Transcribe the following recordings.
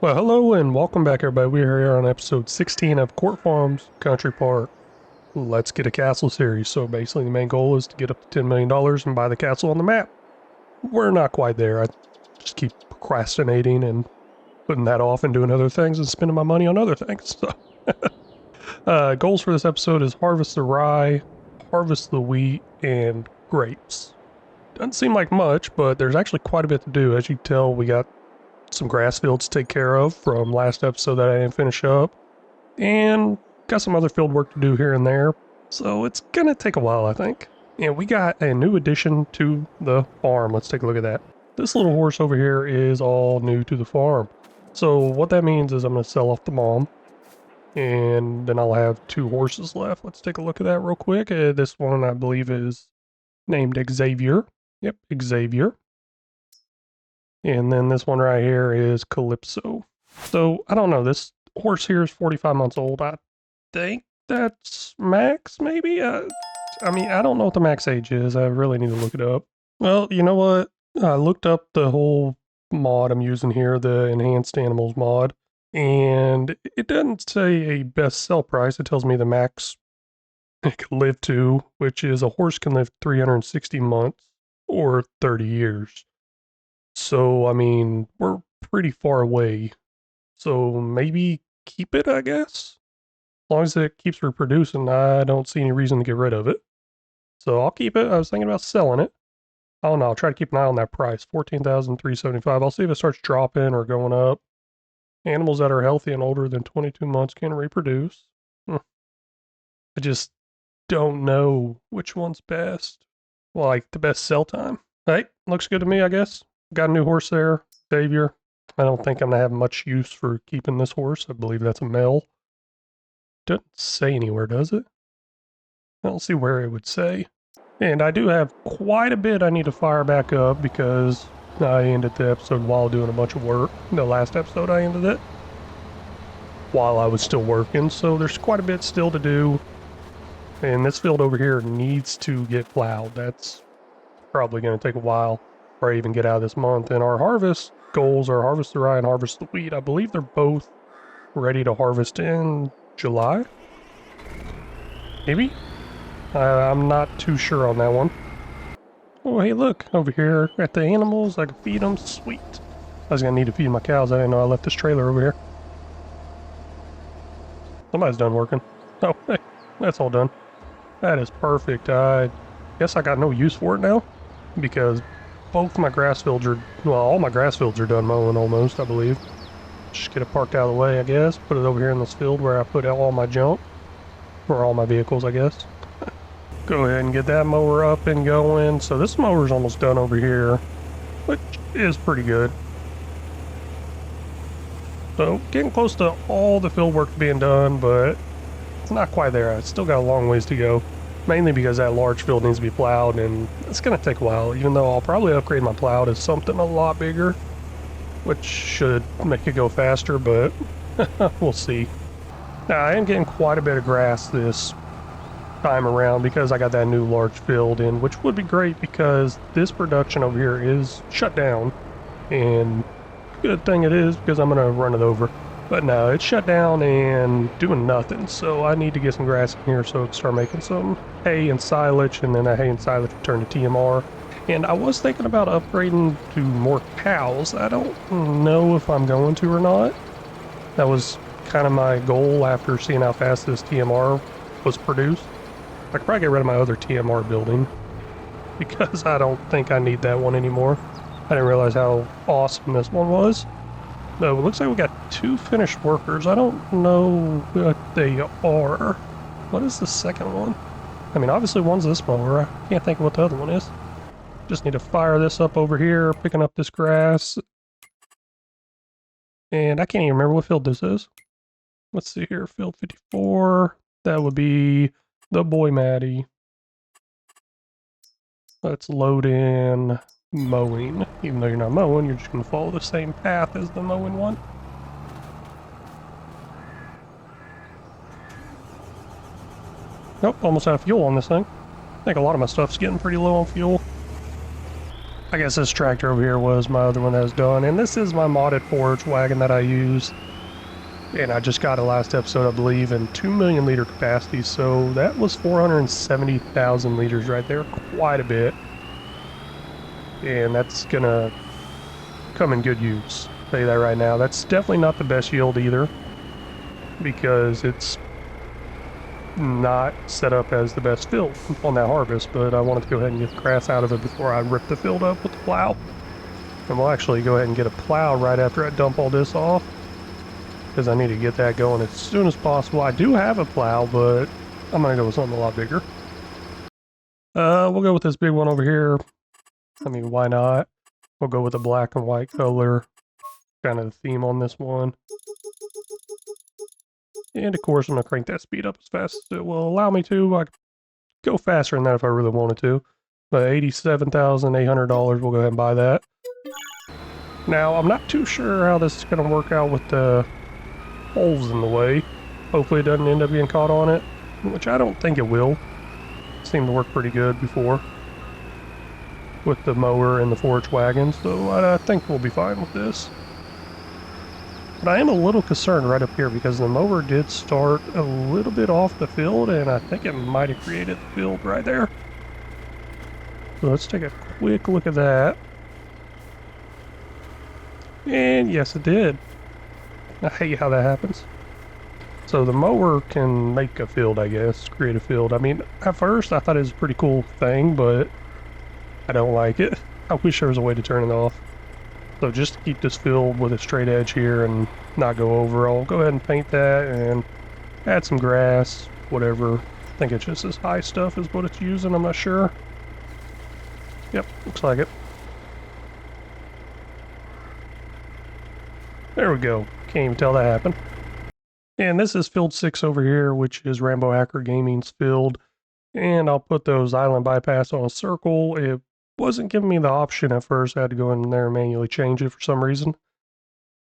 Well, hello and welcome back, everybody. We are here on episode 16 of Court Farms Country Park. Let's get a castle series. So basically, the main goal is to get up to $10 million and buy the castle on the map. We're not quite there. I just keep procrastinating and putting that off and doing other things and spending my money on other things. So, goals for this episode is harvest the rye, harvest the wheat, and grapes. Doesn't seem like much, but there's actually quite a bit to do. As you can tell, we got some grass fields to take care of from last episode that I didn't finish up, and got some other field work to do here and there, so it's gonna take a while, I think. And we got a new addition to the farm. Let's take a look at that. This little horse over here is all new to the farm. So what that means is I'm gonna sell off the mom, and then I'll have two horses left. Let's take a look at that real quick. This one I believe is named Xavier. Yep, Xavier. And then this one right here is Calypso. So, I don't know, this horse here is 45 months old. I think that's max, maybe? I mean, I don't know what the max age is. I really need to look it up. Well, you know what? I looked up the whole mod I'm using here, the Enhanced Animals mod, and it doesn't say a best sell price. It tells me the max it can live to, which is a horse can live 360 months or 30 years. So, I mean, we're pretty far away. So maybe keep it, I guess? As long as it keeps reproducing, I don't see any reason to get rid of it. So I'll keep it. I was thinking about selling it. I don't know. I'll try to keep an eye on that price. 14,375. I'll see if it starts dropping or going up. Animals that are healthy and older than 22 months can reproduce. I just don't know which one's best. Well, like the best sell time. Hey, looks good to me, I guess. Got a new horse there, Xavier. I don't think I'm going to have much use for keeping this horse. I believe that's a male. Doesn't say anywhere, does it? I don't see where it would say. And I do have quite a bit I need to fire back up because I ended the episode while doing a bunch of work. The last episode I ended it while I was still working, so there's quite a bit still to do. And this field over here needs to get plowed. That's probably going to take a while or even get out of this month. And our harvest goals are harvest the rye and harvest the wheat. I believe they're both ready to harvest in July. Maybe? I'm not too sure on that one. Oh, hey, look over here at the animals. I can feed them. Sweet. I was gonna need to feed my cows. I didn't know I left this trailer over here. Somebody's done working. Oh, hey, that's all done. That is perfect. I guess I got no use for it now because both my grass fields are, well, all my grass fields are done mowing almost, I believe. Just get it parked out of the way, I guess. Put it over here in this field where I put all my junk. Or all my vehicles, I guess. Go ahead and get that mower up and going. So this mower's almost done over here, which is pretty good. So getting close to all the field work being done, but it's not quite there. It's still got a long ways to go. Mainly because that large field needs to be plowed, and it's going to take a while, even though I'll probably upgrade my plow to something a lot bigger, which should make it go faster, but we'll see. Now, I am getting quite a bit of grass this time around because I got that new large field in, which would be great because this production over here is shut down, and good thing it is because I'm going to run it over. But no, it's shut down and doing nothing, so I need to get some grass in here so it can start making some hay and silage, and then that hay and silage will turn to TMR. And I was thinking about upgrading to more cows. I don't know if I'm going to or not. That was kind of my goal after seeing how fast this TMR was produced. I could probably get rid of my other TMR building because I don't think I need that one anymore. I didn't realize how awesome this one was. No, it looks like we got two finished workers. I don't know what they are. What is the second one? I mean, obviously one's this mower. I can't think of what the other one is. Just need to fire this up over here, picking up this grass. And I can't even remember what field this is. Let's see here, field 54. That would be the boy Maddie. Let's load in mowing. Even though you're not mowing, you're just going to follow the same path as the mowing one. Nope, almost out of fuel on this thing. I think a lot of my stuff's getting pretty low on fuel. I guess this tractor over here was my other one that was done, and this is my modded forage wagon that I use. And I just got it last episode, I believe, in 2 million liter capacity, so that was 470,000 liters right there, quite a bit. And that's gonna come in good use, I'll tell you that right now. That's definitely not the best yield either, because it's not set up as the best field on that harvest, but I wanted to go ahead and get the grass out of it before I rip the field up with the plow. And we'll actually go ahead and get a plow right after I dump all this off, because I need to get that going as soon as possible. I do have a plow, but I'm gonna go with something a lot bigger. We'll go with this big one over here. I mean, why not? We'll go with the black and white color, kind of the theme on this one. And of course, I'm going to crank that speed up as fast as it will allow me to. I could go faster than that if I really wanted to. But $87,800, we'll go ahead and buy that. Now, I'm not too sure how this is going to work out with the holes in the way. Hopefully it doesn't end up getting caught on it, which I don't think it will. It seemed to work pretty good before with the mower and the forage wagon, so I think we'll be fine with this. But I am a little concerned right up here because the mower did start a little bit off the field, and I think it might have created the field right there. So let's take a quick look at that. And yes, it did. I hate how that happens. So the mower can make a field, I guess, create a field. I mean, at first I thought it was a pretty cool thing, but I don't like it. I wish there was a way to turn it off. So just to keep this filled with a straight edge here and not go over, I'll go ahead and paint that and add some grass, whatever. I think it's just this high stuff is what it's using, I'm not sure. Yep, looks like it. There we go. Can't even tell that happened. And this is field 6 over here, which is Rambo Hacker Gaming's field. And I'll put those island bypass on a circle. It wasn't giving me the option at first. I had to go in there and manually change it for some reason.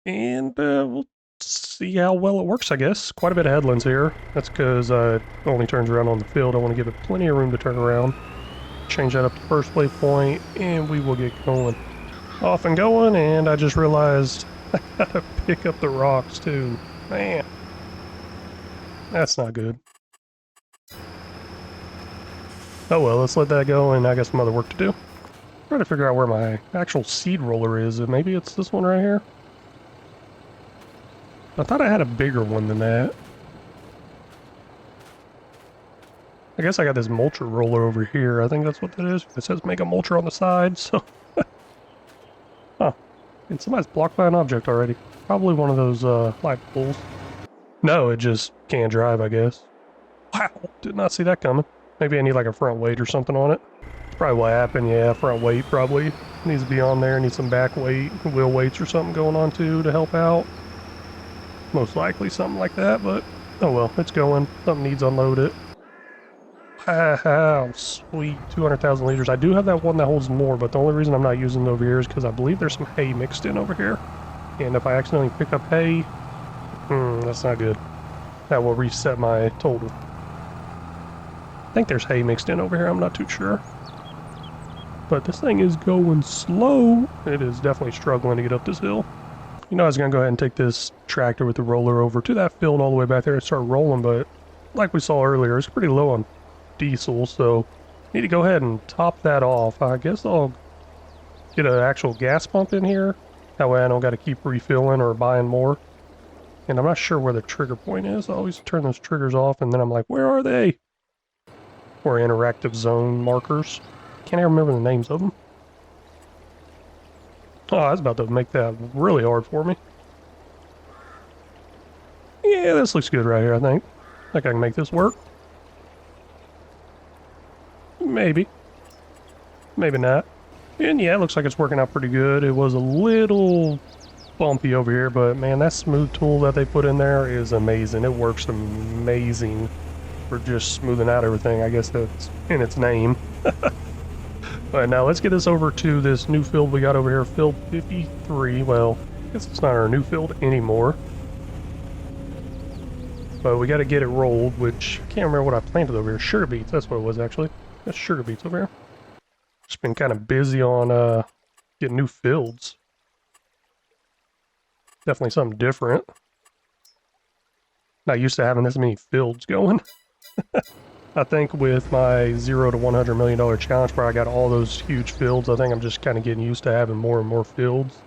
And we'll see how well it works, I guess. Quite a bit of headlands here. That's because it only turns around on the field. I want to give it plenty of room to turn around. Change that up to first waypoint, and we will get going. Off and going, and I just realized I gotta pick up the rocks too. Man, that's not good. Oh well, let's let that go, and I got some other work to do. Trying to figure out where my actual seed roller is. Maybe it's this one right here? I thought I had a bigger one than that. I guess I got this mulcher roller over here. I think that's what that is. It says make a mulcher on the side, so... Huh. And somebody's blocked by an object already. Probably one of those light poles. No, it just can't drive, I guess. Wow, did not see that coming. Maybe I need like a front weight or something on it. Probably what happened, yeah, front weight probably needs to be on there. Need some back weight, wheel weights or something going on too to help out. Most likely something like that, but oh well, it's going. Something needs unloaded. Wow, sweet, 200,000 liters. I do have that one that holds more, but the only reason I'm not using it over here is because I believe there's some hay mixed in over here. And if I accidentally pick up hay, that's not good. That will reset my total. I think there's hay mixed in over here, I'm not too sure. But this thing is going slow. It is definitely struggling to get up this hill. You know, I was going to go ahead and take this tractor with the roller over to that field all the way back there and start rolling, but like we saw earlier, it's pretty low on diesel, so I need to go ahead and top that off. I guess I'll get an actual gas pump in here. That way I don't got to keep refilling or buying more. And I'm not sure where the trigger point is. I always turn those triggers off, and then I'm like, where are they? Or interactive zone markers. Can't even remember the names of them. Oh, I was about to make that really hard for me. Yeah, this looks good right here, I think. I think I can make this work. Maybe. Maybe not. And yeah, it looks like it's working out pretty good. It was a little bumpy over here, but man, that smooth tool that they put in there is amazing. It works amazing for just smoothing out everything. I guess that's in its name. Alright, now let's get this over to this new field we got over here, field 53. Well, I guess it's not our new field anymore. But we got to get it rolled, which I can't remember what I planted over here. Sugar beets, that's what it was actually. That's sugar beets over here. Just been kind of busy on getting new fields. Definitely something different. Not used to having this many fields going. I think with my $0 to $100 million challenge where I got all those huge fields, I think I'm just kind of getting used to having more and more fields.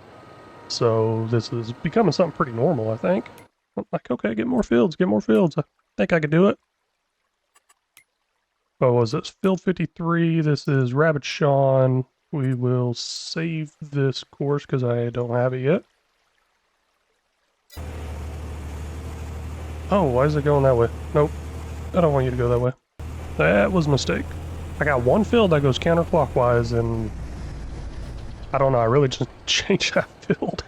So this is becoming something pretty normal, I think. I'm like, okay, get more fields, get more fields. I think I could do it. Oh, was this field 53? This is Rabidshaun. We will save this course because I don't have it yet. Oh, why is it going that way? Nope. I don't want you to go that way. That was a mistake. I got one field that goes counterclockwise, and I don't know, I really just changed that field.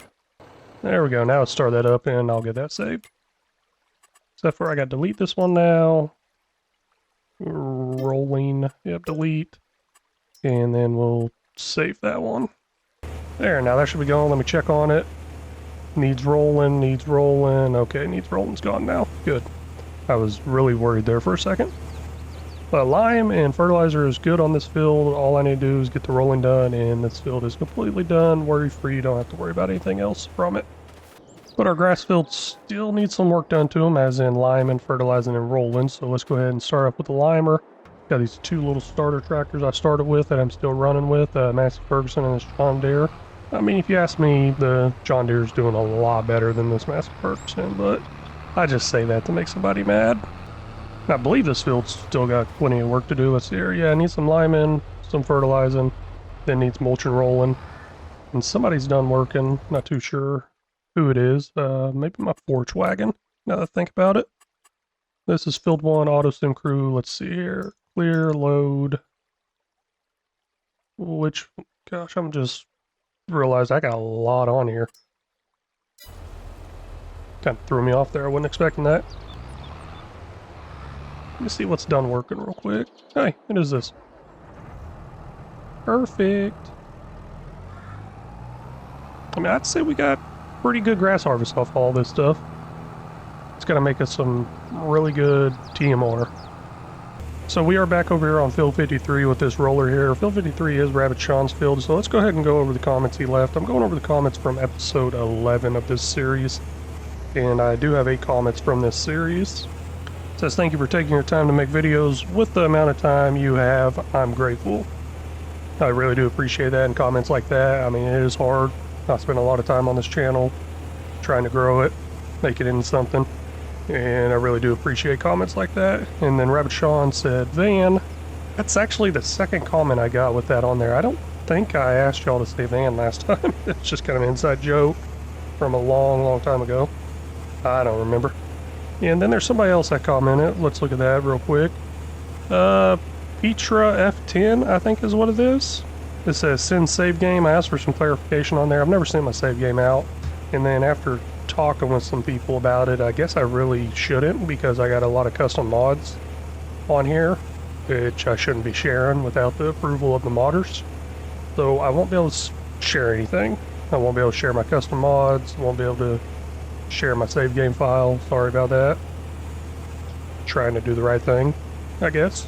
There we go, now let's start that up, and I'll get that saved. Except for I got to delete this one now. Rolling, yep, delete. And then we'll save that one. There, now that should be going, let me check on it. Needs rolling, needs rolling. Okay, needs rolling's gone now, good. I was really worried there for a second. Lime and fertilizer is good on this field. All I need to do is get the rolling done, and this field is completely done. Worry-free, don't have to worry about anything else from it. But our grass fields still need some work done to them, as in lime and fertilizing and rolling. So let's go ahead and start up with the limer. Got these two little starter tractors I started with that I'm still running with, Massey Ferguson and this John Deere. I mean, if you ask me, the John Deere is doing a lot better than this Massey Ferguson, but I just say that to make somebody mad. I believe this field's still got plenty of work to do. Let's see here. Yeah, it needs some liming, some fertilizing, then needs mulch and rolling. And somebody's done working, not too sure who it is. Maybe my porch wagon, now that I think about it. This is field 1, auto sim crew. Let's see here. Clear, load. Which, gosh, I'm just realized I got a lot on here. Kind of threw me off there. I wasn't expecting that. Let me see what's done working real quick. Hey, what is this? Perfect. I mean, I'd say we got pretty good grass harvest off all this stuff. It's gonna make us some really good TMR. So we are back over here on field 53 with this roller here. Field 53 is Rabidshaun's field, so let's go ahead and go over the comments he left. I'm going over the comments from episode 11 of this series, and I do have 8 comments from this series. It says, thank you for taking your time to make videos. With the amount of time you have, I'm grateful. I really do appreciate that, and comments like that. I mean, it is hard. I spend a lot of time on this channel trying to grow it, make it into something, and I really do appreciate comments like that. And then Rabidshaun said, Van. That's actually the second comment I got with that on there. I don't think I asked y'all to say Van last time. It's just kind of an inside joke from a long time ago. I don't remember. And then there's somebody else that commented. Let's look at that real quick. Petra F10, I think is what it is. It says send save game. I asked for some clarification on there. I've never sent my save game out. And then after talking with some people about it, I guess I really shouldn't, because I got a lot of custom mods on here, which I shouldn't be sharing without the approval of the modders. So I won't be able to share anything. I won't be able to share my custom mods. I won't be able to share my save game file. Sorry about that. Trying to do the right thing, I guess.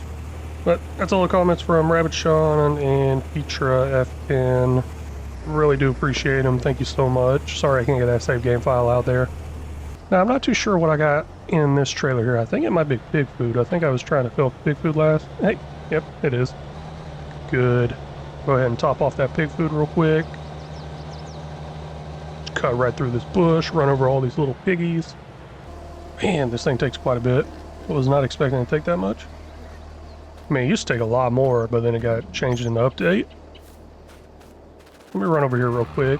But that's all the comments from Rabidshaun and Petra F10. Really do appreciate them. Thank you so much. Sorry I can't get that save game file out there. Now, I'm not too sure what I got in this trailer here. I think it might be pig food. I think I was trying to fill pig food last. Hey, yep, it is. Good. Go ahead and top off that pig food real quick. Cut right through this bush, run over all these little piggies. Man, this thing takes quite a bit. I was not expecting it to take that much. I mean, it used to take a lot more, but then it got changed in the update. Let me run over here real quick.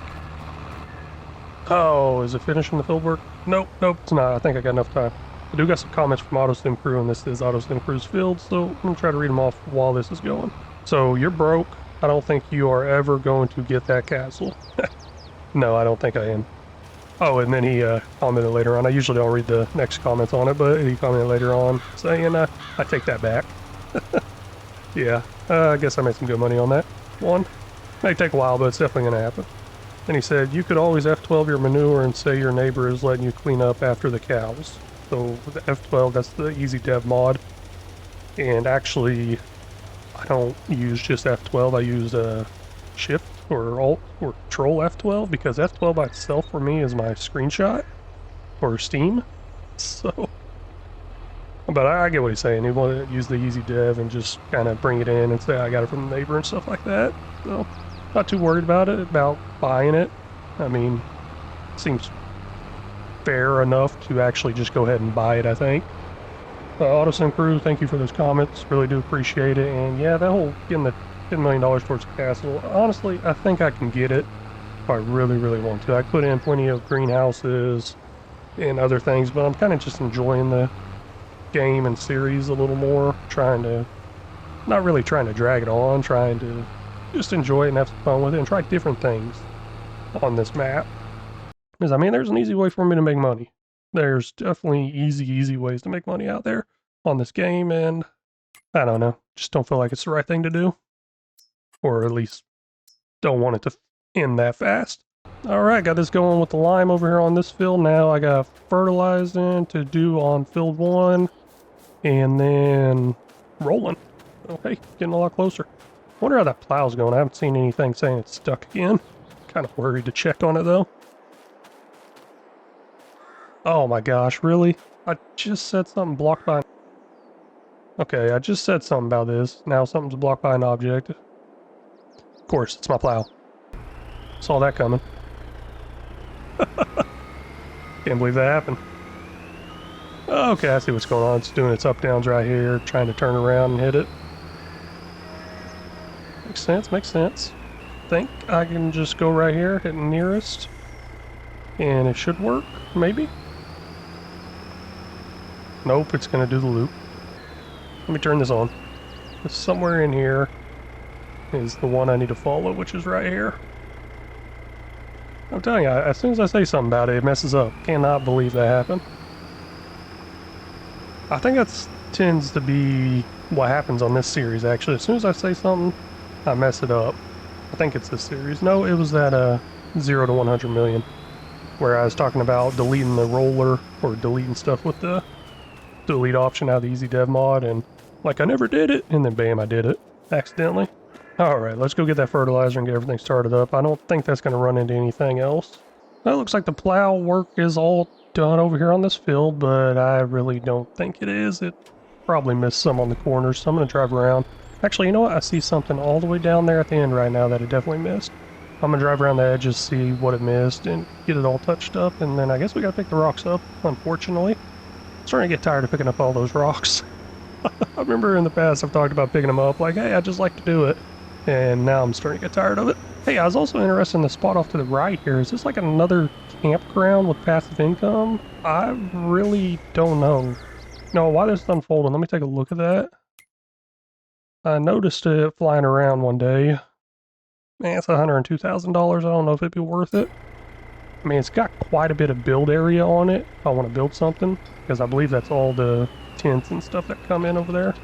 Oh, is it finishing the field work? Nope, it's not. I think I got enough time. I do got some comments from AutoStim Crew, and this is AutoStim Crew's field, so I'm going to try to read them off while this is going. So, you're broke. I don't think you are ever going to get that castle. No, I don't think I am. Oh, and then he commented later on. I usually don't read the next comments on it, but he commented later on saying, I take that back. Yeah, I guess I made some good money on that one. May take a while, but it's definitely going to happen. And he said, you could always F12 your manure and say your neighbor is letting you clean up after the cows. So with the F12, that's the easy dev mod. And actually, I don't use just F12, I use Shift or Alt or Control F12 because F12 by itself for me is my screenshot for Steam. So, but I get what he's saying. He want to use the easy dev and just kind of bring it in and say I got it from the neighbor and stuff like that. So, not too worried about it, about buying it. I mean, seems fair enough to actually just go ahead and buy it, I think. AutoSim Crew, thank you for those comments. Really do appreciate it. And yeah, that whole getting the $10 million towards the castle, honestly, I think I can get it if I really, really want to. I put in plenty of greenhouses and other things, but I'm kind of just enjoying the game and series a little more, not really trying to drag it on, trying to just enjoy it and have some fun with it and try different things on this map. Because, I mean, there's an easy way for me to make money. There's definitely easy ways to make money out there on this game, and I don't know, just don't feel like it's the right thing to do. Or at least don't want it to end that fast. Alright, got this going with the lime over here on this field. Now I got fertilizing to do on field 1, and then rolling. Okay, getting a lot closer. Wonder how that plow's going. I haven't seen anything saying it's stuck again. Kind of worried to check on it though. Oh my gosh, really? I just said something blocked by... Okay, I just said something about this. Now something's blocked by an object. Of course, it's my plow. Saw that coming. Can't believe that happened. Okay, I see what's going on. It's doing its up-downs right here, trying to turn around and hit it. Makes sense, makes sense. Think I can just go right here, hit nearest. And it should work, maybe? Nope, it's going to do the loop. Let me turn this on. Somewhere in here is the one I need to follow, which is right here. I'm telling you, as soon as I say something about it, it messes up. Cannot believe that happened. I think that tends to be what happens on this series, actually. As soon as I say something, I mess it up. I think it's this series. No, it was that 0 to 100 million, where I was talking about deleting the roller, or deleting stuff with the delete option out of the easy dev mod, and like I never did it, and then bam, I did it accidentally. Alright, let's go get that fertilizer and get everything started up. I don't think that's going to run into anything else. Well, it looks like the plow work is all done over here on this field, but I really don't think it is. It probably missed some on the corners, so I'm going to drive around. Actually, you know what? I see something all the way down there at the end right now that it definitely missed. I'm going to drive around the edges, see what it missed, and get it all touched up, and then I guess we got to pick the rocks up, unfortunately. I'm starting to get tired of picking up all those rocks. I remember in the past I've talked about picking them up, like, hey, I just like to do it. And now I'm starting to get tired of it. Hey, I was also interested in the spot off to the right here. Is this like another campground with passive income? I really don't know. No, while this is unfolding, let me take a look at that. I noticed it flying around one day. Man, it's $102,000. I don't know if it'd be worth it. I mean, it's got quite a bit of build area on it if I want to build something, because I believe that's all the tents and stuff that come in over there.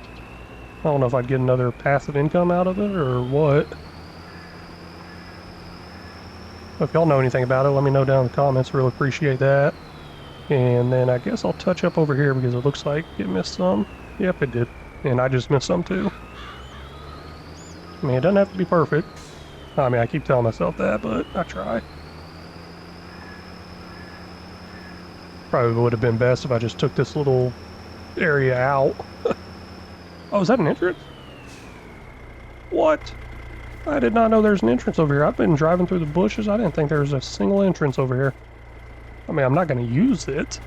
I don't know if I'd get another passive income out of it or what. If y'all know anything about it, let me know down in the comments. Really appreciate that. And then I guess I'll touch up over here because it looks like it missed some. Yep, it did. And I just missed some too. I mean, it doesn't have to be perfect. I mean, I keep telling myself that, but I try. Probably would have been best if I just took this little area out. Oh, is that an entrance? What? I did not know there's an entrance over here. I've been driving through the bushes. I didn't think there was a single entrance over here. I mean, I'm not going to use it,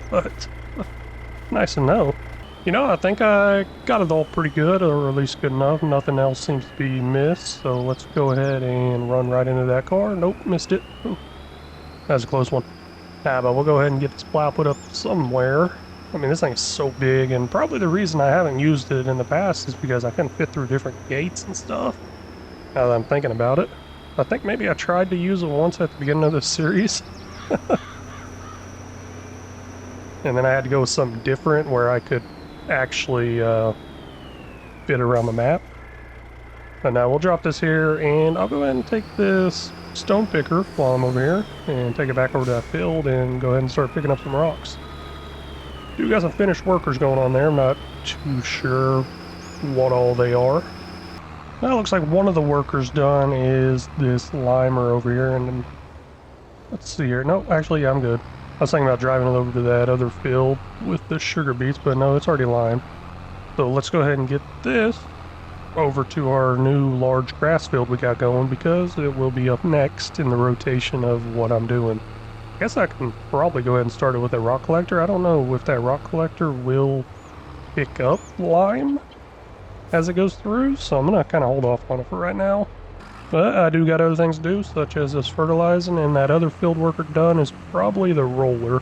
but nice to know. You know, I think I got it all pretty good, or at least good enough. Nothing else seems to be missed, so let's go ahead and run right into that car. Nope, missed it. Ooh, that was a close one. But we'll go ahead and get this plow put up somewhere. I mean, this thing is so big, and probably the reason I haven't used it in the past is because I couldn't fit through different gates and stuff. Now that I'm thinking about it. I think maybe I tried to use it once at the beginning of this series. And then I had to go with something different where I could actually fit around the map. But now we'll drop this here, and I'll go ahead and take this stone picker while I'm over here, and take it back over to that field and go ahead and start picking up some rocks. You got some finished workers going on there. I'm not too sure what all they are. Now it looks like one of the workers done is this limer over here, and then let's see here. No, actually, yeah, I'm good. I was thinking about driving it over to that other field with the sugar beets, but no, it's already limed. So let's go ahead and get this over to our new large grass field we got going, because it will be up next in the rotation of what I'm doing. I guess I can probably go ahead and start it with a rock collector. I don't know if that rock collector will pick up lime as it goes through, so I'm gonna kind of hold off on it for right now. But I do got other things to do, such as this fertilizing, and that other field worker done is probably the roller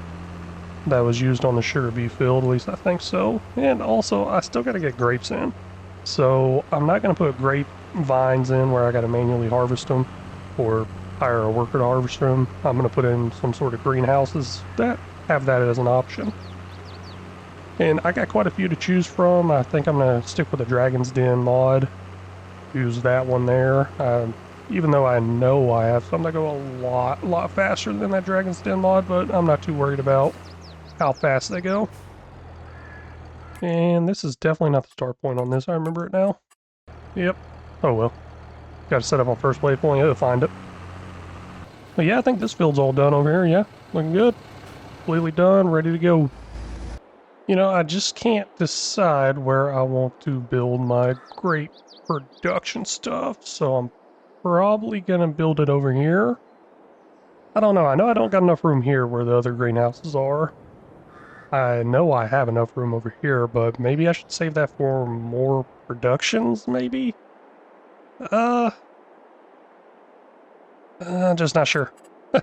that was used on the sugar beet field, at least I think so. And also, I still gotta get grapes in. So I'm not gonna put grape vines in where I gotta manually harvest them or hire a worker to harvest them. I'm gonna put in some sort of greenhouses that have that as an option. And I got quite a few to choose from. I think I'm gonna stick with the Dragon's Den mod. Use that one there. Even though I know I have some that go a lot faster than that Dragon's Den mod, but I'm not too worried about how fast they go. And this is definitely not the start point on this. I remember it now. Yep. Oh well. Got to set up on first waypoint. It'll find it. But yeah, I think this field's all done over here. Yeah, looking good. Completely done, ready to go. You know, I just can't decide where I want to build my grape production stuff, so I'm probably gonna build it over here. I don't know. I know I don't got enough room here where the other greenhouses are. I know I have enough room over here, but maybe I should save that for more productions, maybe? Just not sure. You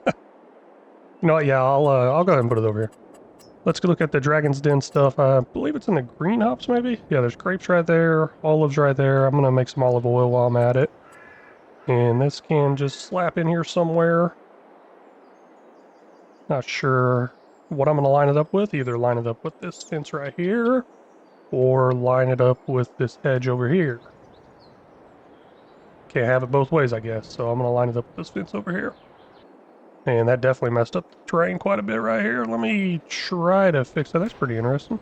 know what, yeah, I'll go ahead and put it over here. Let's go look at the Dragon's Den stuff. I believe it's in the green hops, maybe? Yeah, there's grapes right there, olives right there. I'm gonna make some olive oil while I'm at it. And this can just slap in here somewhere. Not sure what I'm gonna line it up with. Either line it up with this fence right here, or line it up with this hedge over here. Can't have it both ways, I guess, so I'm gonna line it up with this fence over here. And that definitely messed up the terrain quite a bit right here. Let me try to fix that. That's pretty interesting.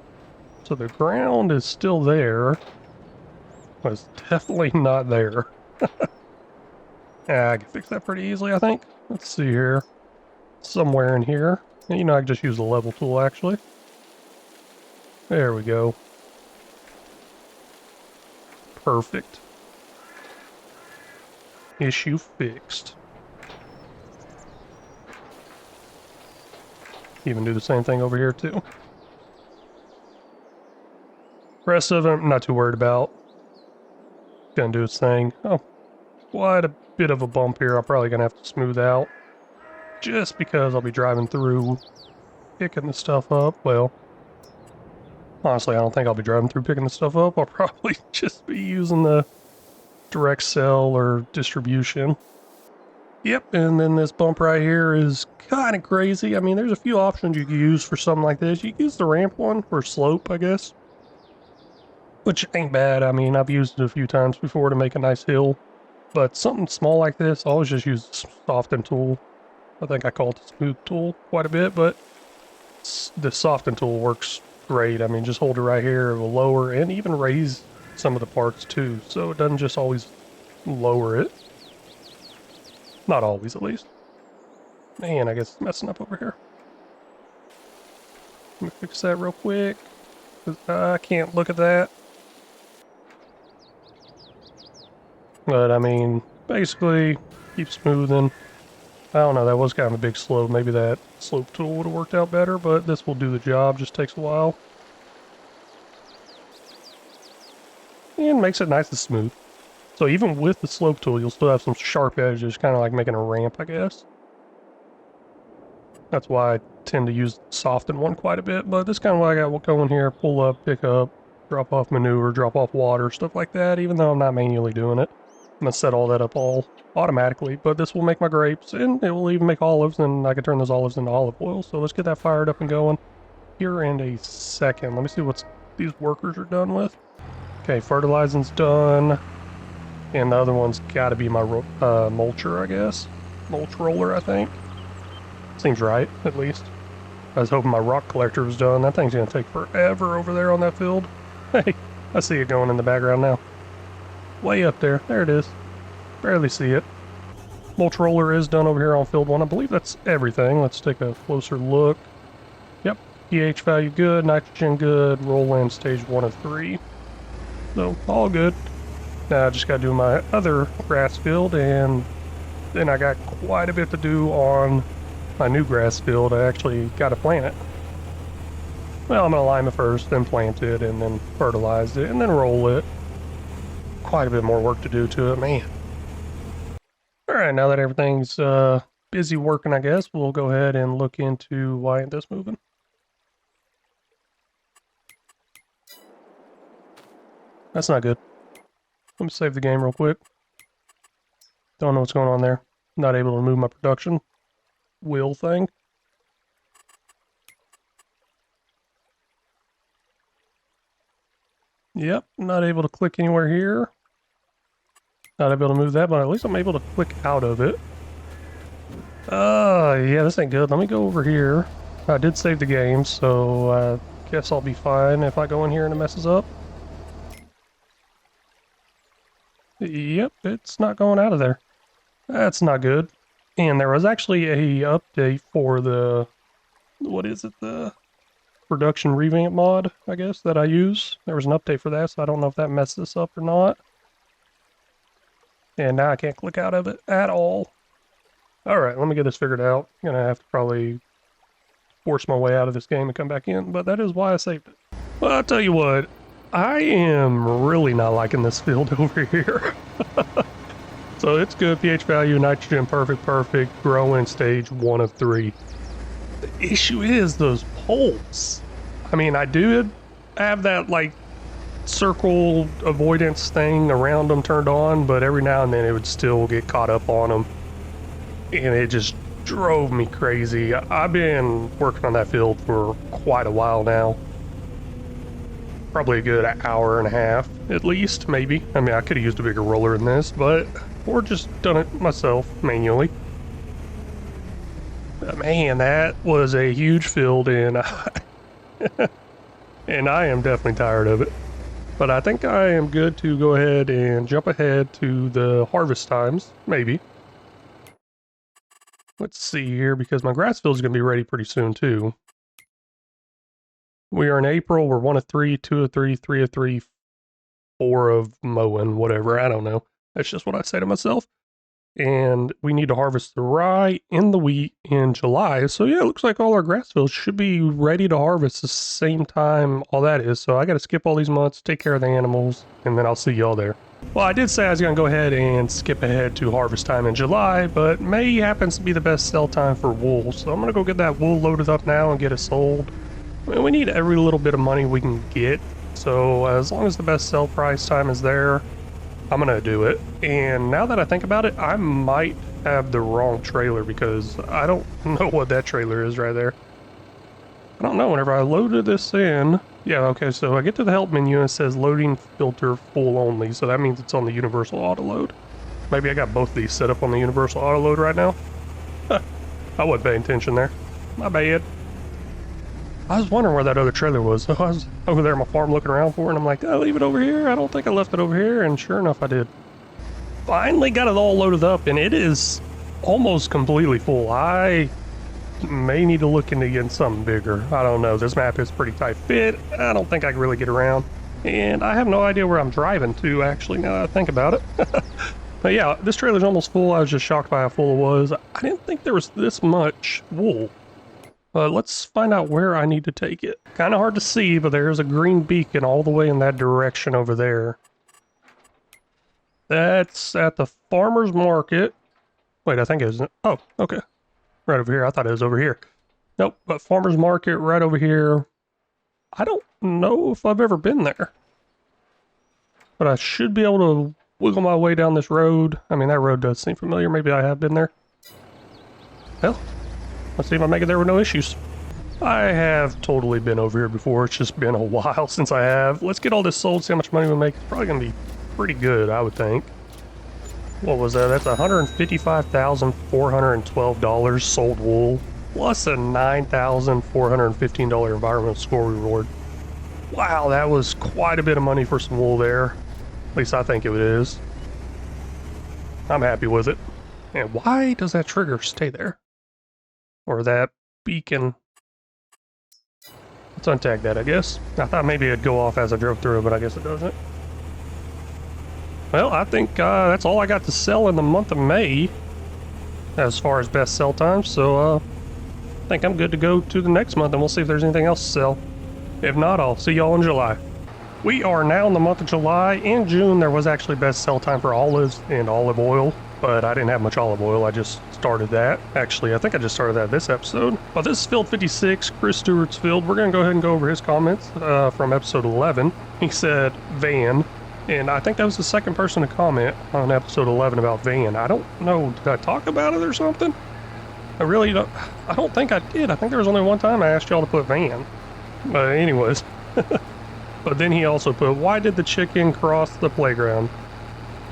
So the ground is still there, but it's definitely not there. Yeah, I can fix that pretty easily, I think. Let's see here. Somewhere in here. You know, I can just use the level tool, actually. There we go. Perfect. Issue fixed. Even do the same thing over here, too. Rest of it, I'm not too worried about. Gonna do its thing. Oh, quite a bit of a bump here. I'm probably gonna have to smooth out. Just because I'll be driving through, picking the stuff up. Well, honestly, I don't think I'll be driving through picking the stuff up. I'll probably just be using the direct sell or distribution. Yep, and then this bump right here is kind of crazy. I mean, there's a few options you can use for something like this. You can use the ramp one, or slope, I guess. Which ain't bad. I mean, I've used it a few times before to make a nice hill. But something small like this, I always just use the soften tool. I think I call it the smooth tool quite a bit, but the soften tool works great. I mean, just hold it right here, it will lower and even raise some of the parts too. So it doesn't just always lower it. Not always, at least. Man, I guess it's messing up over here. Let me fix that real quick, because I can't look at that. But, I mean, basically, keep smoothing. I don't know, that was kind of a big slope. Maybe that slope tool would have worked out better, but this will do the job, just takes a while. And makes it nice and smooth. So even with the slope tool, you'll still have some sharp edges, kind of like making a ramp, I guess. That's why I tend to use the soften one quite a bit, but this kind of what I got going here. Pull up, pick up, drop off manure, drop off water, stuff like that, even though I'm not manually doing it. I'm going to set all that up all automatically, but this will make my grapes, and it will even make olives, and I can turn those olives into olive oil. So let's get that fired up and going here in a second. Let me see what these workers are done with. Okay, fertilizing's done. And the other one's got to be my mulcher, I guess. Mulch roller, I think. Seems right, at least. I was hoping my rock collector was done. That thing's going to take forever over there on that field. Hey, I see it going in the background now. Way up there. There it is. Barely see it. Mulch roller is done over here on field 1. I believe that's everything. Let's take a closer look. Yep. pH value good. Nitrogen good. Roll in stage 1 of 3. So, all good. Now I just got to do my other grass field, and then I got quite a bit to do on my new grass field. I actually got to plant it. Well, I'm going to lime it first, then plant it, and then fertilize it, and then roll it. Quite a bit more work to do to it, man. Alright, now that everything's busy working, I guess, we'll go ahead and look into why isn't this moving. That's not good. Let me save the game real quick. Don't know what's going on there. Not able to move my production wheel thing. Yep, not able to click anywhere here. Not able to move that, but at least I'm able to click out of it. Yeah, this ain't good. Let me go over here. I did save the game, so I guess I'll be fine if I go in here and it messes up. Yep, it's not going out of there. That's not good. And there was actually a update for the, what is it, the production revamp mod, I guess, that I use. There was an update for that, so I don't know if that messed this up or not. And now I can't click out of it at all. Alright, let me get this figured out. I'm gonna have to probably force my way out of this game and come back in, but that is why I saved it. Well, I'll tell you what, I am really not liking this field over here. So it's good, pH value, nitrogen, perfect, growing stage 1 of 3. The issue is those poles. I mean, I do have that, like, circle avoidance thing around them turned on, but every now and then it would still get caught up on them. And it just drove me crazy. I've been working on that field for quite a while now. Probably a good hour and a half, at least, maybe. I mean, I could have used a bigger roller than this, but... or just done it myself, manually. Man, that was a huge field, and and I am definitely tired of it. But I think I am good to go ahead and jump ahead to the harvest times, maybe. Let's see here, because my grass field is going to be ready pretty soon, too. We are in April, we're 1 of 3, 2 of 3, 3 of 3, 4 of mowing, whatever, I don't know. That's just what I say to myself. And we need to harvest the rye and the wheat in July. So yeah, it looks like all our grass fields should be ready to harvest the same time all that is. So I got to skip all these months, take care of the animals, and then I'll see y'all there. Well, I did say I was going to go ahead and skip ahead to harvest time in July, but May happens to be the best sell time for wool. So I'm going to go get that wool loaded up now and get it sold. I mean, we need every little bit of money we can get. So as long as the best sell price time is there, I'm gonna do it. And now that I think about it, I might have the wrong trailer because I don't know what that trailer is right there. I don't know. Whenever I loaded this in, yeah, okay, so I get to the help menu and it says loading filter full only, so that means it's on the universal auto load. Maybe I got both of these set up on the universal auto load right now. I wasn't paying attention there. My bad. I was wondering where that other trailer was, so I was over there on my farm looking around for it, and I'm like, I'll leave it over here. I don't think I left it over here, and sure enough, I did. Finally got it all loaded up, and it is almost completely full. I may need to look into getting something bigger. I don't know. This map is pretty tight fit. I don't think I can really get around, and I have no idea where I'm driving to, actually, now that I think about it. But yeah, this trailer's almost full. I was just shocked by how full it was. I didn't think there was this much wool. Let's find out where I need to take it. Kind of hard to see, but there's a green beacon all the way in that direction over there. That's at the farmer's market. Wait, I think it isn't. Oh, okay. Right over here. I thought it was over here. Nope, but farmer's market right over here. I don't know if I've ever been there. But I should be able to wiggle my way down this road. I mean, that road does seem familiar. Maybe I have been there. Hell. Let's see if I make it there with no issues. I have totally been over here before. It's just been a while since I have. Let's get all this sold, see how much money we make. It's probably going to be pretty good, I would think. What was that? That's $155,412 sold wool, plus a $9,415 environmental score reward. Wow, that was quite a bit of money for some wool there. At least I think it is. I'm happy with it. And why does that trigger stay there? Or that beacon? Let's untag that, I guess. I thought maybe it'd go off as I drove through, but I guess it doesn't. Well, I think that's all I got to sell in the month of May as far as best sell times, so I think I'm good to go to the next month, and we'll see if there's anything else to sell. If not, I'll see y'all in July. We are now in the month of July. In June, there was actually best sell time for olives and olive oil, but I didn't have much olive oil. I just started that. Actually, I think I just started that this episode. But this is Field 56, Chris Stewart's field. We're going to go ahead and go over his comments from episode 11. He said, van. And I think that was the second person to comment on episode 11 about van. I don't know, did I talk about it or something? I really don't, I don't think I did. I think there was only one time I asked y'all to put van. But anyways. But then he also put, why did the chicken cross the playground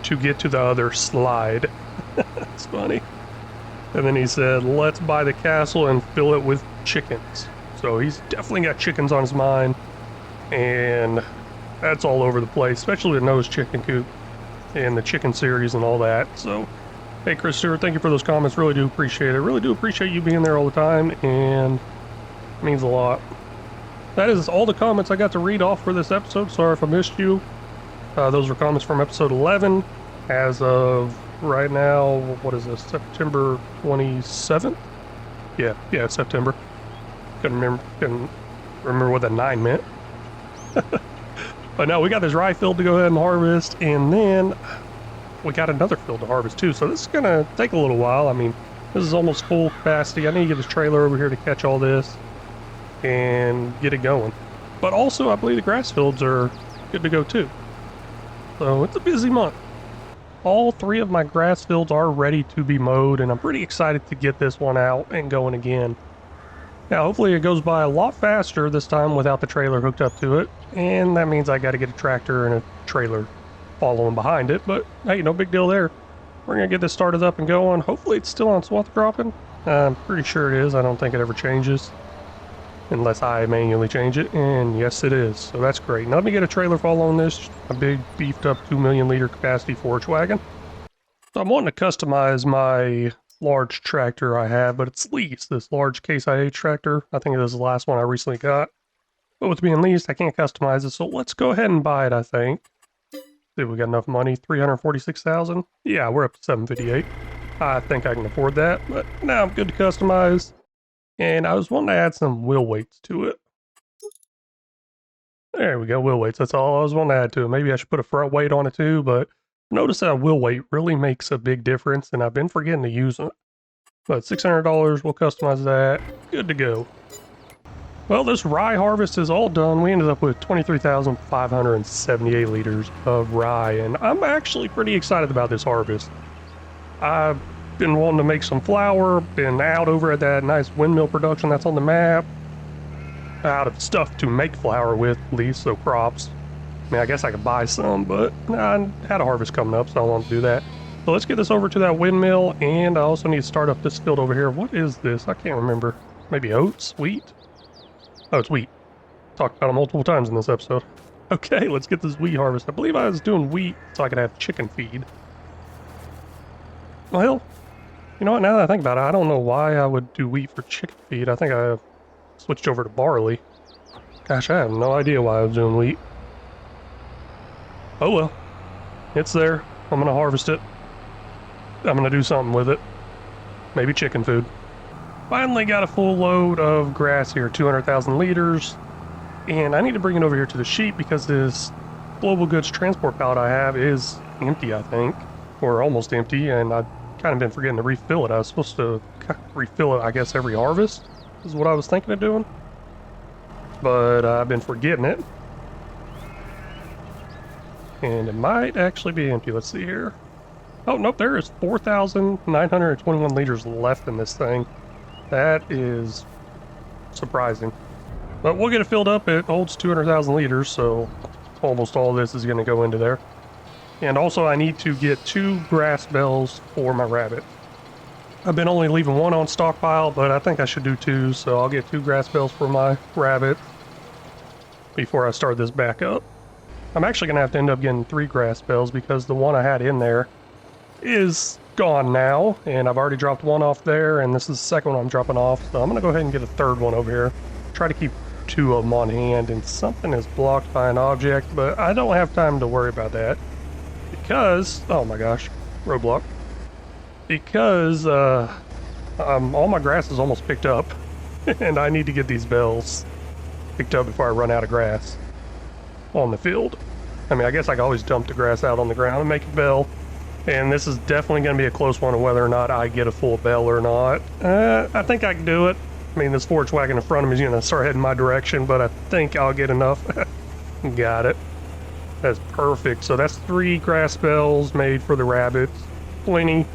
to get to the other slide? It's funny. And then he said, let's buy the castle and fill it with chickens. So he's definitely got chickens on his mind. And that's all over the place, especially the nose chicken coop and the chicken series and all that. So, hey, Chris Stewart, thank you for those comments. Really do appreciate it. Really do appreciate you being there all the time, and it means a lot. That is all the comments I got to read off for this episode. Sorry if I missed you. Those were comments from episode 11. As of right now, what is this, September 27th? Yeah, it's September. Couldn't remember what that 9 meant. But no, we got this rye field to go ahead and harvest, and then we got another field to harvest too. So this is gonna take a little while. I mean, this is almost full capacity. I need to get this trailer over here to catch all this and get it going. But also, I believe the grass fields are good to go too. So it's a busy month. All 3 of my grass fields are ready to be mowed, and I'm pretty excited to get this one out and going again. Now, hopefully it goes by a lot faster this time without the trailer hooked up to it, and that means I got to get a tractor and a trailer following behind it, but hey, no big deal there. We're going to get this started up and going. Hopefully it's still on swath dropping. I'm pretty sure it is. I don't think it ever changes unless I manually change it, and yes it is, so that's great. Now let me get a trailer following this, a big beefed up 2 million liter capacity forage wagon. So I'm wanting to customize my large tractor I have, but it's leased, this large Case IH tractor. I think it is the last one I recently got. But with being leased, I can't customize it, so let's go ahead and buy it, I think. See if we got enough money. 346,000. Yeah, we're up to 758. I think I can afford that, but now I'm good to customize. And I was wanting to add some wheel weights to it. There we go, wheel weights. That's all I was wanting to add to it. Maybe I should put a front weight on it too, but notice that wheel weight really makes a big difference, and I've been forgetting to use it. But $600, we'll customize that. Good to go. Well, this rye harvest is all done. We ended up with 23,578 liters of rye, and I'm actually pretty excited about this harvest. I've been wanting to make some flour, been out over at that nice windmill production that's on the map, out of stuff to make flour with, at least, so crops. I mean, I guess I could buy some, but I had a harvest coming up, so I want to do that. So let's get this over to that windmill, and I also need to start up this field over here. What is this? I can't remember. Maybe oats? Wheat? Oh, it's wheat. Talked about it multiple times in this episode. Okay, let's get this wheat harvest. I believe I was doing wheat so I could have chicken feed. Well, you know what, now that I think about it, I don't know why I would do wheat for chicken feed. I think I switched over to barley. Gosh, I have no idea why I was doing wheat. Oh well, it's there. I'm gonna harvest it. I'm gonna do something with it. Maybe chicken food. Finally got a full load of grass here, 200,000 liters. And I need to bring it over here to the sheep because this global goods transport pallet I have is empty, I think. Or almost empty, and I've kind of been forgetting to refill it. I was supposed to refill it, I guess, every harvest, is what I was thinking of doing. But I've been forgetting it. And it might actually be empty. Let's see here. Oh, nope, there is 4,921 liters left in this thing. That is surprising. But we'll get it filled up. It holds 200,000 liters, so almost all of this is going to go into there. And also I need to get 2 grass bells for my rabbit. I've been only leaving 1 on stockpile, but I think I should do 2, so I'll get 2 grass bells for my rabbit. before I start this back up. I'm actually going to have to end up getting 3 grass bales because the one I had in there is gone now, and I've already dropped one off there, and this is the second one I'm dropping off, so I'm going to go ahead and get a third one over here. Try to keep 2 of them on hand, and something is blocked by an object, but I don't have time to worry about that because, oh my gosh, roadblock. Because all my grass is almost picked up, and I need to get these bales picked up before I run out of grass on the field. I mean, I guess I can always dump the grass out on the ground and make a bale, and this is definitely going to be a close one on whether or not I get a full bale or not. I think I can do it. I mean, this forage wagon in front of me is going to start heading my direction, but I think I'll get enough. Got it. That's perfect. So that's 3 grass bales made for the rabbits. Plenty.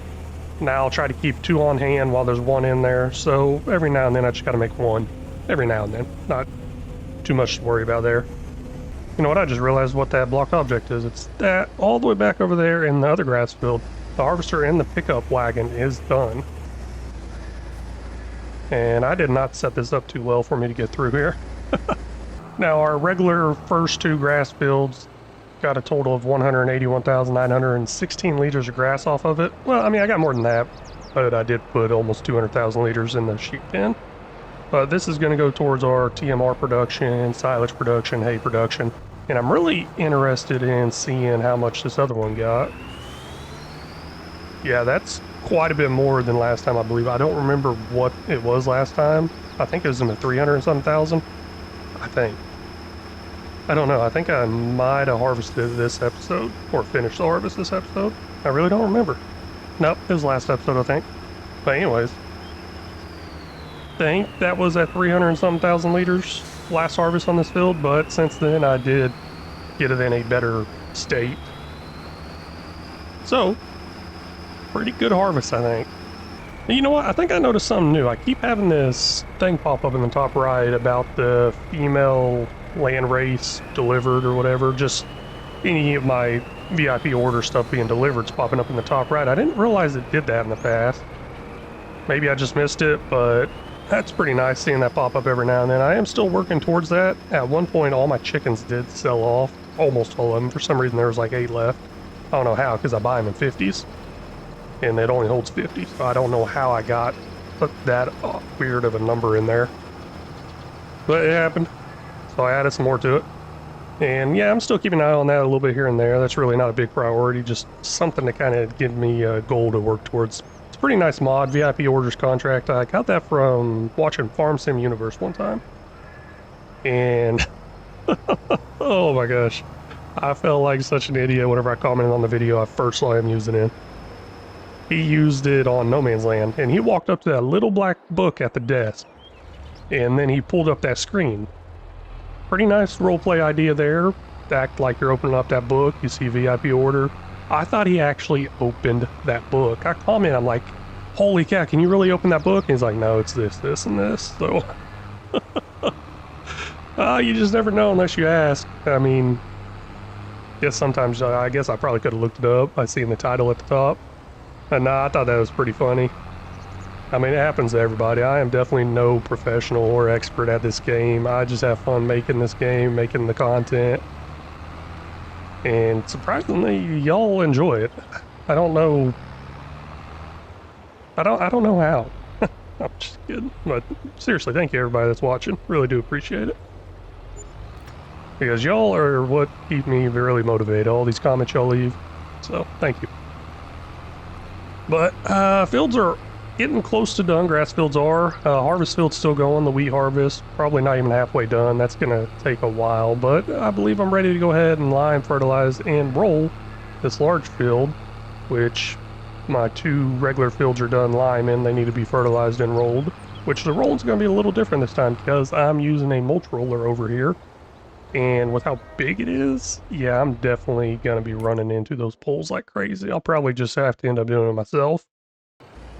Now I'll try to keep 2 on hand while there's 1 in there. So every now and then I just got to make 1. Every now and then. Not too much to worry about there. You know what? I just realized what that blocked object is. It's that all the way back over there in the other grass field. The harvester and the pickup wagon is done. And I did not set this up too well for me to get through here. Now our regular first 2 grass fields got a total of 181,916 liters of grass off of it. Well, I mean, I got more than that, but I did put almost 200,000 liters in the sheep pen. But this is going to go towards our TMR production, silage production, hay production. And I'm really interested in seeing how much this other one got. Yeah, that's quite a bit more than last time, I believe. I don't remember what it was last time. I think it was in the 300 and something thousand. I think. I don't know. I think I might have harvested this episode or finished the harvest this episode. I really don't remember. Nope, it was last episode, I think. But anyways, I think that was at 300 and something thousand liters last harvest on this field, but since then I did get it in a better state. So, pretty good harvest, I think. And you know what? I think I noticed something new. I keep having this thing pop up in the top right about the female land race delivered or whatever. Just any of my VIP order stuff being delivered is popping up in the top right. I didn't realize it did that in the past. Maybe I just missed it, but that's pretty nice seeing that pop up every now and then. I am still working towards that. At one point, all my chickens did sell off. Almost all of them. For some reason, there was like 8 left. I don't know how, because I buy them in 50s. And it only holds 50, so I don't know how I got that weird of a number in there. But it happened. So I added some more to it. And yeah, I'm still keeping an eye on that a little bit here and there. That's really not a big priority, just something to kind of give me a goal to work towards. It's a pretty nice mod, VIP orders contract. I got that from watching Farm Sim Universe one time. And oh my gosh, I felt like such an idiot whenever I commented on the video I first saw him use it in. He used it on No Man's Land, and he walked up to that little black book at the desk, and then he pulled up that screen. Pretty nice roleplay idea there. Act like you're opening up that book, you see VIP order. I thought he actually opened that book. I commented, I'm like, holy cow, can you really open that book? And he's like, no, it's this, this, and this. So, you just never know unless you ask. I mean, guess sometimes, I guess I probably could have looked it up by seeing the title at the top. And nah, I thought that was pretty funny. I mean, it happens to everybody. I am definitely no professional or expert at this game. I just have fun making this game, making the content. And surprisingly, y'all enjoy it. I don't know. I don't know how. I'm just kidding. But seriously, thank you everybody that's watching. Really do appreciate it. Because y'all are what keep me really motivated. All these comments y'all leave. So, thank you. But fields are getting close to done. Grass fields are. Harvest field's still going. The wheat harvest, probably not even halfway done. That's going to take a while. But I believe I'm ready to go ahead and lime, fertilize, and roll this large field, which my 2 regular fields are done liming. They need to be fertilized and rolled, which the roll's going to be a little different this time because I'm using a mulch roller over here. And with how big it is, yeah, I'm definitely going to be running into those poles like crazy. I'll probably just have to end up doing it myself.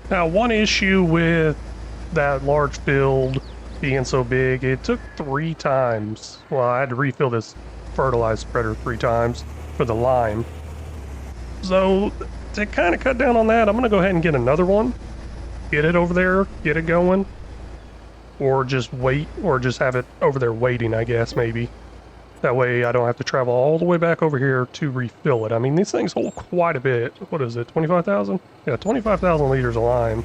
Now, one issue with that large field being so big, it took 3 times. Well, I had to refill this fertilizer spreader 3 times for the lime. So, to kind of cut down on that, I'm going to go ahead and get another one. Get it over there, get it going. Or just wait, or just have it over there waiting, I guess, maybe. That way I don't have to travel all the way back over here to refill it. I mean, these things hold quite a bit. What is it, 25,000? Yeah, 25,000 liters of lime.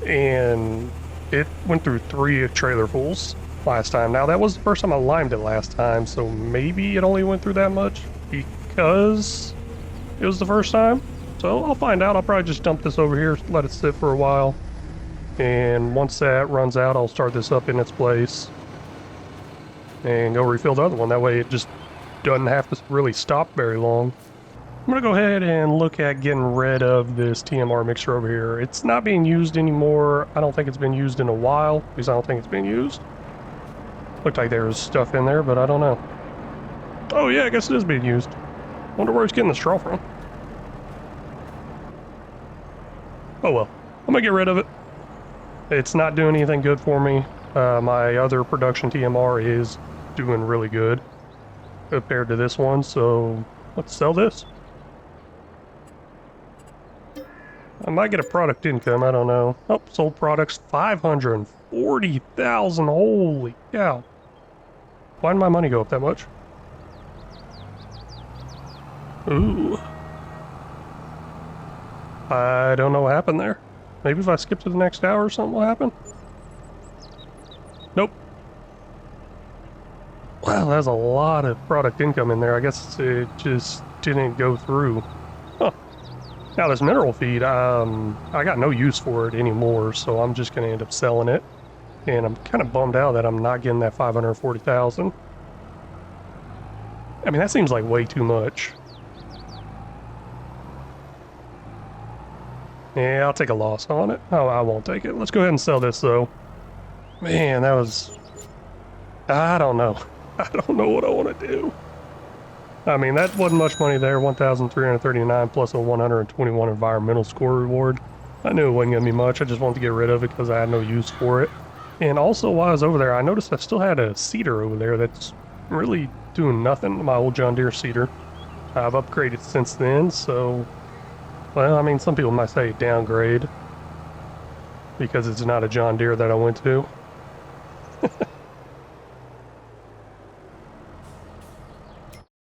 And it went through 3 trailer fulls last time. Now, that was the first time I limed it last time, so maybe it only went through that much because it was the first time. So I'll find out. I'll probably just dump this over here, let it sit for a while. And once that runs out, I'll start this up in its place and go refill the other one. That way it just doesn't have to really stop very long. I'm gonna go ahead and look at getting rid of this TMR mixer over here. It's not being used anymore. I don't think it's been used in a while, because I don't think it's been used. Looked like there was stuff in there, but I don't know. Oh yeah, I guess it is being used. Wonder where it's getting the straw from. Oh well, I'm gonna get rid of it. It's not doing anything good for me. My other production TMR is doing really good compared to this one, so let's sell this. I might get a product income, I don't know. Oh, sold products, 540,000, holy cow. Why did my money go up that much? Ooh. I don't know what happened there. Maybe if I skip to the next hour something will happen? Nope. Wow, that's a lot of product income in there. I guess it just didn't go through. Huh. Now this mineral feed, I got no use for it anymore, so I'm just going to end up selling it. And I'm kind of bummed out that I'm not getting that 540,000. I mean, that seems like way too much. Yeah, I'll take a loss on it. Oh, I won't take it. Let's go ahead and sell this, though. Man, that was... I don't know. I don't know what I want to do. I mean, that wasn't much money there. 1,339 plus a 121 environmental score reward. I knew it wasn't going to be much. I just wanted to get rid of it because I had no use for it. And also, while I was over there, I noticed I still had a seeder over there that's really doing nothing. My old John Deere seeder. I've upgraded since then, so... Well, I mean, some people might say downgrade because it's not a John Deere that I went to.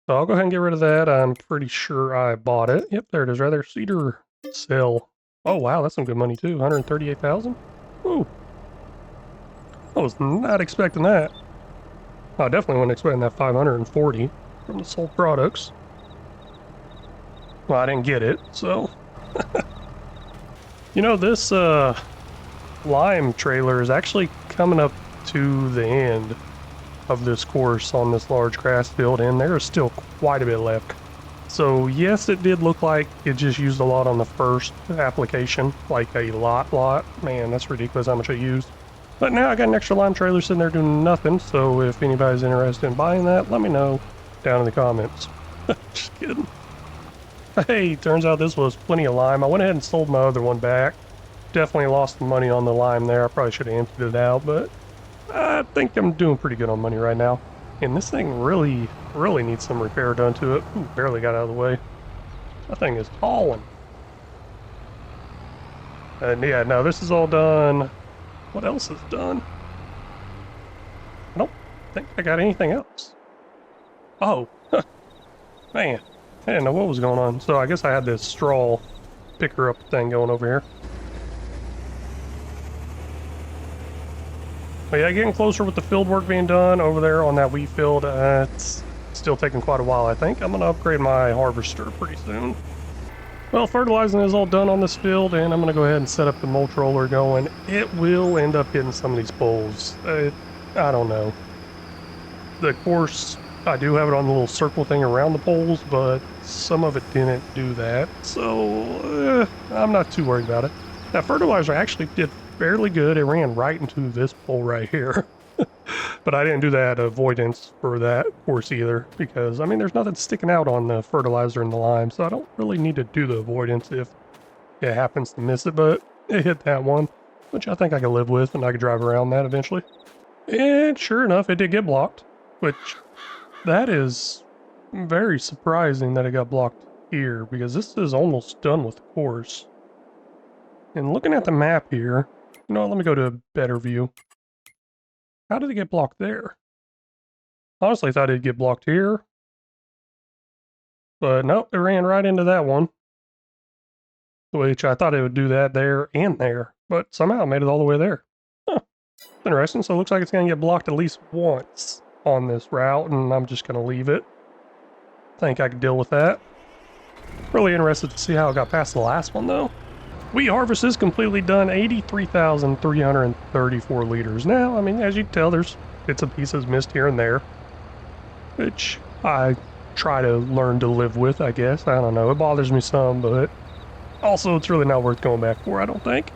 So I'll go ahead and get rid of that. I'm pretty sure I bought it. Yep, there it is, rather. Cedar sell. Oh, wow, that's some good money, too. 138,000? Ooh. I was not expecting that. I definitely wasn't expecting that 540 from the sold products. Well, I didn't get it, so... You know, this lime trailer is actually coming up to the end of this course on this large grass field, and there is still quite a bit left. So yes, it did look like it just used a lot on the first application, like a lot. Man, that's ridiculous how much I used. But now I got an extra lime trailer sitting there doing nothing, so if anybody's interested in buying that, let me know down in the comments. Just kidding. Hey, turns out this was plenty of lime. I went ahead and sold my other one back. Definitely lost the money on the lime there. I probably should have emptied it out, but I think I'm doing pretty good on money right now. And this thing really needs some repair done to it. Ooh, barely got out of the way. That thing is hauling. And yeah, no, this is all done. What else is done? I don't think I got anything else. Oh, man. I didn't know what was going on. So I guess I had this straw picker up thing going over here. But yeah, getting closer with the field work being done over there on that wheat field. It's still taking quite a while, I think. I'm going to upgrade my harvester pretty soon. Well, fertilizing is all done on this field, and I'm going to go ahead and set up the mulch roller going. It will end up hitting some of these poles. I don't know. The course, I do have it on the little circle thing around the poles, but some of it didn't do that. So, I'm not too worried about it. That fertilizer actually did fairly good. It ran right into this pole right here. But I didn't do that avoidance for that course either, because, I mean, there's nothing sticking out on the fertilizer and the lime, so I don't really need to do the avoidance if it happens to miss it, but it hit that one, which I think I can live with, and I can drive around that eventually. And sure enough, it did get blocked, which that is very surprising that it got blocked here, because this is almost done with the course. And looking at the map here, you know, let me go to a better view. How did it get blocked there? Honestly thought it'd get blocked here. But nope, it ran right into that one. Which I thought it would do that there and there. But somehow it made it all the way there. Huh. Interesting. So it looks like it's going to get blocked at least once on this route, and I'm just going to leave it. Think I can deal with that. Really interested to see how it got past the last one, though. Wheat harvest is completely done, 83,334 liters. Now, I mean, as you can tell, there's bits and pieces missed here and there, which I try to learn to live with, I guess. I don't know. It bothers me some, but also it's really not worth going back for, I don't think.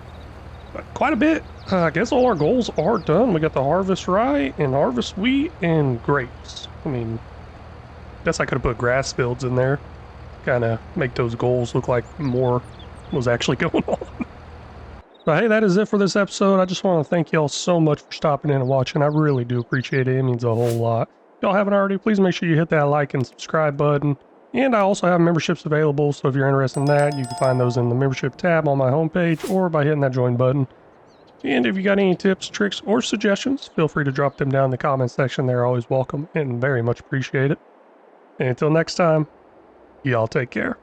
But quite a bit. I guess all our goals are done. We got the harvest rye and harvest wheat and grapes. I mean, guess I could have put grass fields in there. Kind of make those goals look like more was actually going on. But hey, that is it for this episode. I just want to thank y'all so much for stopping in and watching. I really do appreciate it. It means a whole lot. If y'all haven't already, please make sure you hit that like and subscribe button. And I also have memberships available, so if you're interested in that, you can find those in the membership tab on my homepage or by hitting that join button. And if you got any tips, tricks, or suggestions, feel free to drop them down in the comment section. They're always welcome and very much appreciated. And until next time, y'all take care.